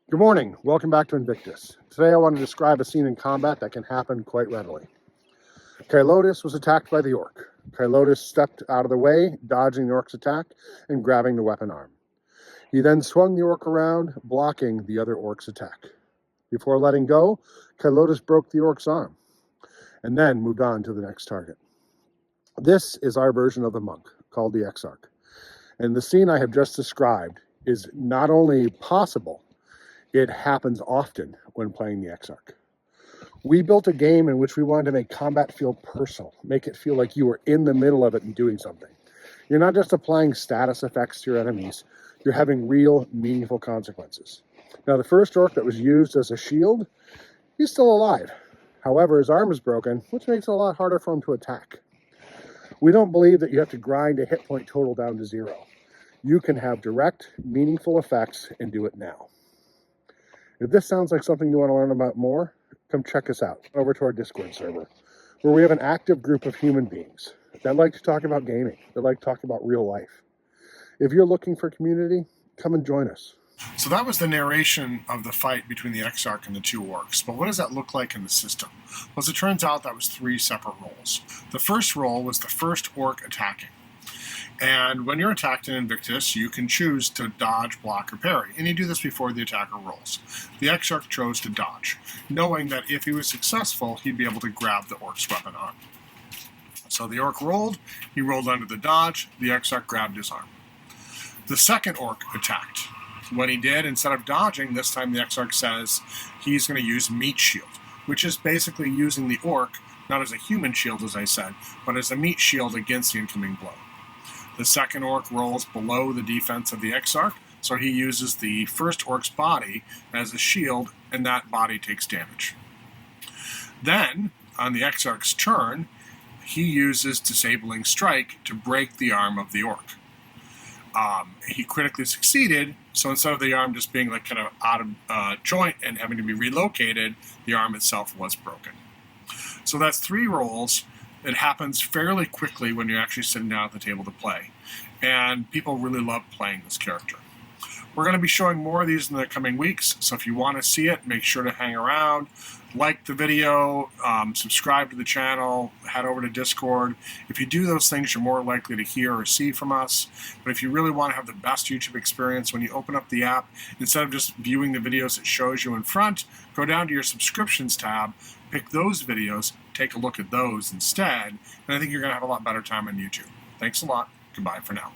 Good morning, welcome back to Invictus. Today I want to describe a scene in combat that can happen quite readily. Kylotus was attacked by the orc. Kylotus stepped out of the way, dodging the orc's attack and grabbing the weapon arm. He then swung the orc around, blocking the other orc's attack. Before letting go, Kylotus broke the orc's arm, and then moved on to the next target. This is our version of the monk, called the Exarch. And the scene I have just described is not only possible, it happens often when playing the Exarch. We built a game in which we wanted to make combat feel personal, make it feel like you were in the middle of it and doing something. You're not just applying status effects to your enemies, you're having real, meaningful consequences. Now, the first orc that was used as a shield, he's still alive. However, his arm is broken, which makes it a lot harder for him to attack. We don't believe that you have to grind a hit point total down to 0. You can have direct, meaningful effects and do it now. If this sounds like something you want to learn about more, come check us out over to our Discord server, where we have an active group of human beings that like to talk about gaming, that like to talk about real life. If you're looking for community, come and join us. So that was the narration of the fight between the Exarch and the two orcs. But what does that look like in the system? Well, as it turns out, that was 3 separate roles. The first role was the first orc attacking. And when you're attacked in Invictus, you can choose to dodge, block, or parry. And you do this before the attacker rolls. The Exarch chose to dodge, knowing that if he was successful, he'd be able to grab the orc's weapon arm. So the orc rolled, he rolled under the dodge, the Exarch grabbed his arm. The second orc attacked. When he did, instead of dodging, this time the Exarch says he's going to use meat shield, which is basically using the orc, not as a human shield, as I said, but as a meat shield against the incoming blow. The second orc rolls below the defense of the Exarch, so he uses the first orc's body as a shield, and that body takes damage. Then, on the Exarch's turn, he uses Disabling Strike to break the arm of the orc. He critically succeeded, so instead of the arm just being like kind of out of joint and having to be relocated, the arm itself was broken. So that's 3 rolls. It happens fairly quickly when you're actually sitting down at the table to play. And people really love playing this character. We're going to be showing more of these in the coming weeks, so if you want to see it, make sure to hang around, like the video, subscribe to the channel, head over to Discord. If you do those things, you're more likely to hear or see from us. But if you really want to have the best YouTube experience, when you open up the app, instead of just viewing the videos it shows you in front, go down to your subscriptions tab, pick those videos, take a look at those instead, and I think you're going to have a lot better time on YouTube. Thanks a lot. Goodbye for now.